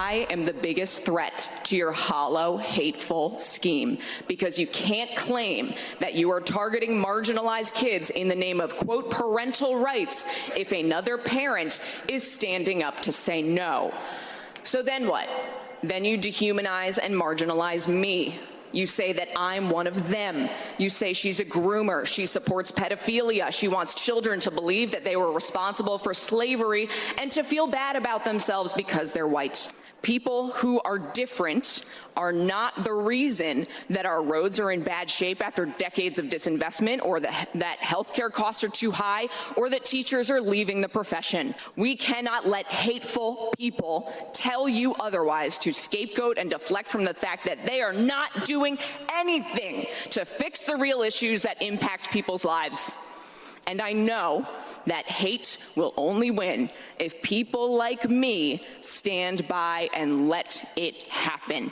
I am the biggest threat to your hollow, hateful scheme, because you can't claim that you are targeting marginalized kids in the name of, quote, parental rights if another parent is standing up to say no. So then what? Then you dehumanize and marginalize me. You say that I'm one of them. You say she's a groomer. She supports pedophilia. She wants children to believe that they were responsible for slavery and to feel bad about themselves because they're white. People who are different are not the reason that our roads are in bad shape after decades of disinvestment, or that healthcare costs are too high, or that teachers are leaving the profession. We cannot let hateful people tell you otherwise, to scapegoat and deflect from the fact that they are not doing anything to fix the real issues that impact people's lives. And I know that hate will only win if people like me stand by and let it happen.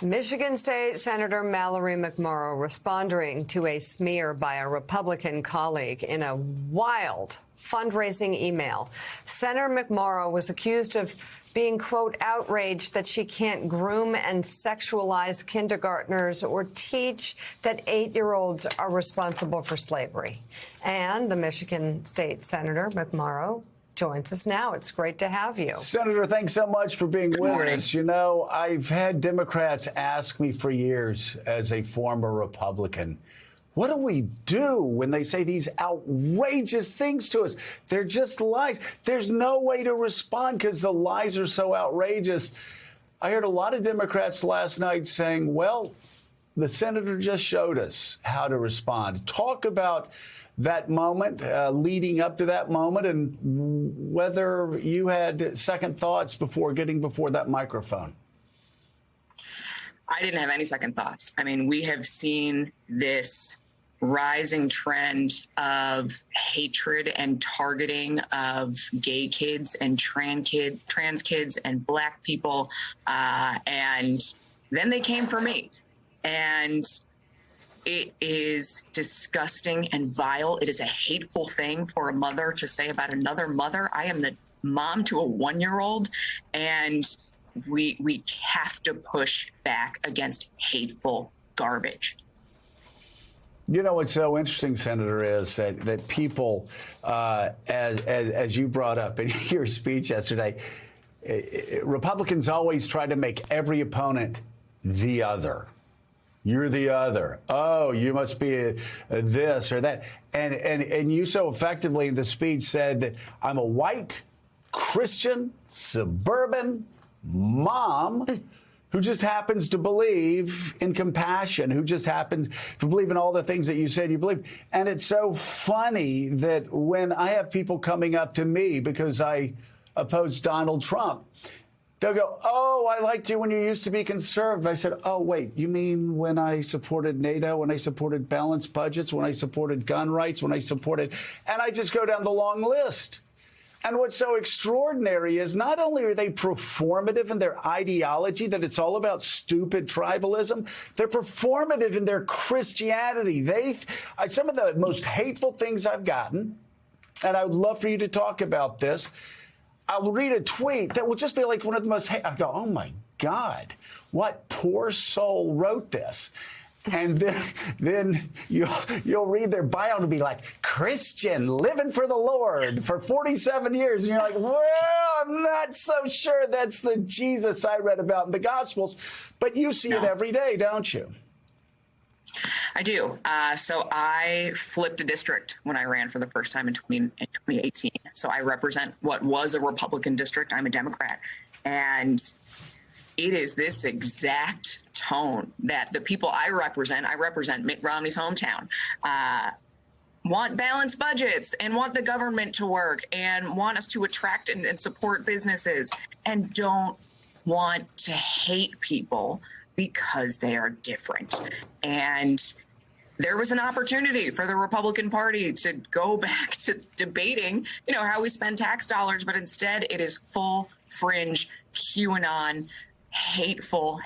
Michigan State Senator Mallory McMorrow responding to a smear by a Republican colleague in a wild fundraising email. Senator McMorrow was accused of being, quote, outraged that she can't groom and sexualize kindergartners or teach that 8-year-olds are responsible for slavery. And the Michigan State Senator McMorrow joins us now. It's great to have you. Senator, thanks so much for being with us. You know, I've had Democrats ask me for years, as a former Republican, what do we do when they say these outrageous things to us? They're just lies. There's no way to respond because the lies are so outrageous. I heard a lot of Democrats last night saying, well, the senator just showed us how to respond. Talk about that moment, leading up to that moment, and whether you had second thoughts before getting before that microphone. I didn't have any second thoughts. I mean, we have seen this rising trend of hatred and targeting of gay kids and trans kids and Black people. And then they came for me. And it is disgusting and vile. It is a hateful thing for a mother to say about another mother. I am the mom to a 1-year-old, and we have to push back against hateful garbage. You know what's so interesting, Senator, is that people, as you brought up in your speech yesterday, Republicans always try to make every opponent the other. You're the other. Oh, you must be a this or that. And you so effectively in the speech said that I'm a white, Christian, suburban mom who just happens to believe in compassion, who just happens to believe in all the things that you said you believe. And it's so funny that when I have people coming up to me because I oppose Donald Trump, they'll go, oh, I liked you when you used to be conservative. I said, oh, wait, you mean when I supported NATO, when I supported balanced budgets, when I supported gun rights, when I supported, and I just go down the long list. And what's so extraordinary is not only are they performative in their ideology, that it's all about stupid tribalism, they're performative in their Christianity. Some of the most hateful things I've gotten, and I would love for you to talk about this, I'll read a tweet that will just be like one of the most, I go, oh my God, what poor soul wrote this? And then you'll read their bio and be like, Christian, living for the Lord for 47 years. And you're like, well, I'm not so sure that's the Jesus I read about in the Gospels. But you see it every day, don't you? I do. So I flipped a district when I ran for the first time in 2018. So I represent what was a Republican district. I'm a Democrat. And it is this exact tone that the people I represent Mitt Romney's hometown, want balanced budgets and want the government to work and want us to attract and support businesses and don't want to hate people because they are different. And there was an opportunity for the Republican Party to go back to debating, how we spend tax dollars, but instead it is full fringe QAnon, hateful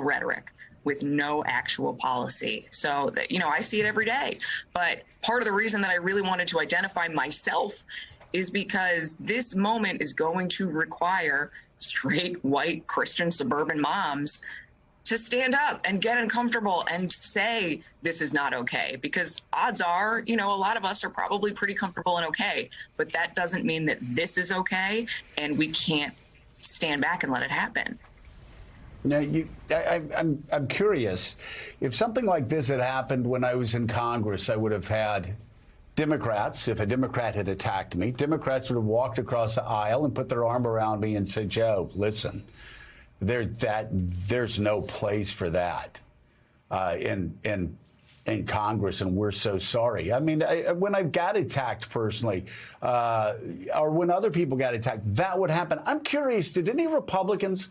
rhetoric with no actual policy. So, I see it every day. But part of the reason that I really wanted to identify myself is because this moment is going to require straight, white, Christian, suburban moms to stand up and get uncomfortable and say this is not okay, because odds are, a lot of us are probably pretty comfortable and okay, but that doesn't mean that this is okay, and we can't stand back and let it happen. Now, I'm curious. If something like this had happened when I was in Congress, I would have had Democrats, if a Democrat had attacked me, Democrats would have walked across the aisle and put their arm around me and said, Joe, listen, there's no place for that in Congress, and we're so sorry. I mean, when I got attacked personally, or when other people got attacked, that would happen. I'm curious, did any Republicans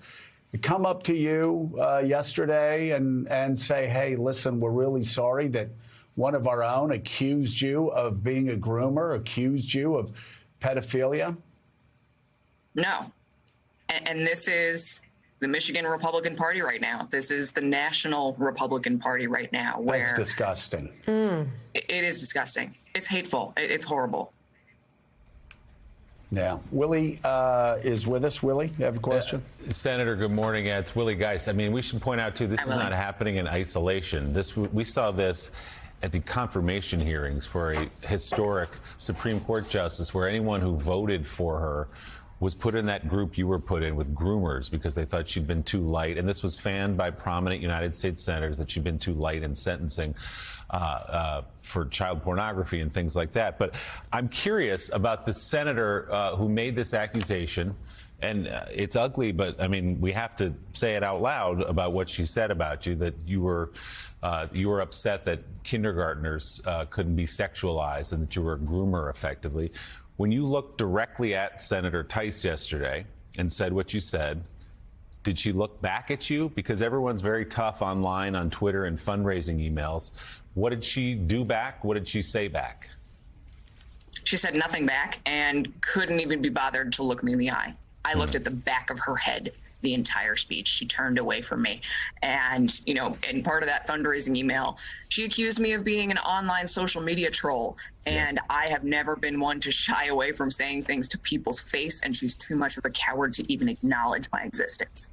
come up to you yesterday and say, hey, listen, we're really sorry that one of our own accused you of being a groomer, accused you of pedophilia? No. And this is the Michigan Republican Party right now. This is the National Republican Party right now. Where that's disgusting. It is disgusting. It's hateful. It's horrible. Yeah. Willie is with us. Willie, you have a question? Senator, good morning. It's Willie Geist. I mean, we should point out, too, this is not happening in isolation. We saw this at the confirmation hearings for a historic Supreme Court justice where anyone who voted for her was put in that group you were put in with groomers because they thought she'd been too light. And this was fanned by prominent United States senators that she'd been too light in sentencing for child pornography and things like that. But I'm curious about the senator who made this accusation. And it's ugly, but I mean, we have to say it out loud about what she said about you, that you were upset that kindergartners couldn't be sexualized and that you were a groomer effectively. When you looked directly at Senator Tice yesterday and said what you said, did she look back at you? Because everyone's very tough online on Twitter and fundraising emails. What did she do back? What did she say back? She said nothing back and couldn't even be bothered to look me in the eye. I looked at the back of her head the entire speech. She turned away from me. And, in part of that fundraising email, she accused me of being an online social media troll. And I have never been one to shy away from saying things to people's face. And she's too much of a coward to even acknowledge my existence.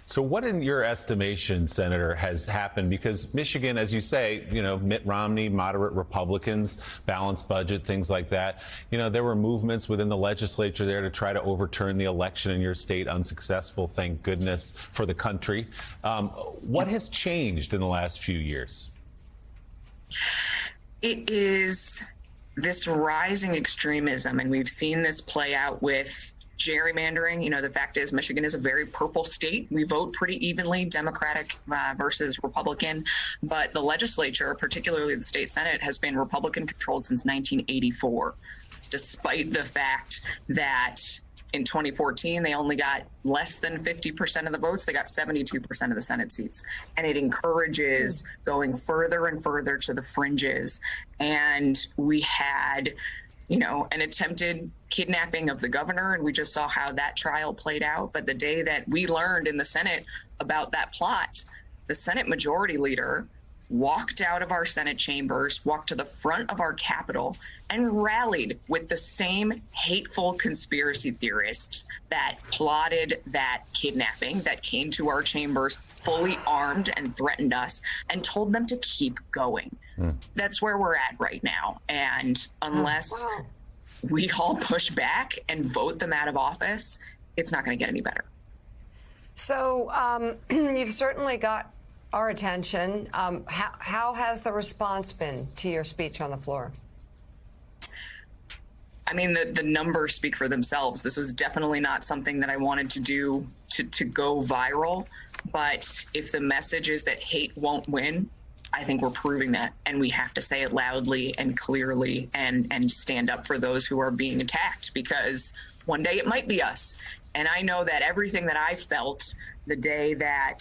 So what, in your estimation, Senator, has happened? Because Michigan, as you say, Mitt Romney, moderate Republicans, balanced budget, things like that. There were movements within the legislature there to try to overturn the election in your state, unsuccessful, thank goodness, for the country. What has changed in the last few years? It is this rising extremism, and we've seen this play out with gerrymandering. The fact is Michigan is a very purple state. We vote pretty evenly, Democratic versus Republican, but the legislature, particularly the state Senate, has been Republican controlled since 1984, despite the fact that in 2014, they only got less than 50% of the votes. They got 72% of the Senate seats. And it encourages going further and further to the fringes. And we had an attempted kidnapping of the governor, and we just saw how that trial played out. But the day that we learned in the Senate about that plot, the Senate Majority Leader walked out of our Senate chambers, walked to the front of our Capitol, and rallied with the same hateful conspiracy theorists that plotted that kidnapping, that came to our chambers fully armed and threatened us, and told them to keep going. That's where we're at right now. And unless we all push back and vote them out of office, it's not going to get any better. So you've certainly got our attention. How has the response been to your speech on the floor? I mean, the numbers speak for themselves. This was definitely not something that I wanted to do to go viral. But if the message is that hate won't win, I think we're proving that, and we have to say it loudly and clearly and stand up for those who are being attacked, because one day it might be us. And I know that everything that I felt the day that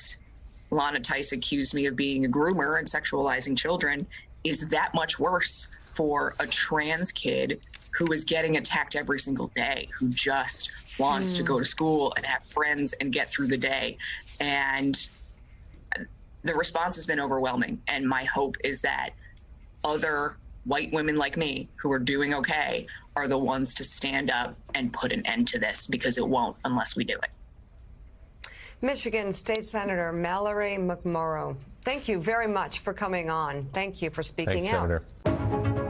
Lana Tice accused me of being a groomer and sexualizing children is that much worse for a trans kid who is getting attacked every single day, who just wants to go to school and have friends and get through the day. And the response has been overwhelming. And my hope is that other white women like me who are doing okay are the ones to stand up and put an end to this, because it won't unless we do it. Michigan State Senator Mallory McMorrow, thank you very much for coming on. Thank you for speaking Thanks, out. Senator.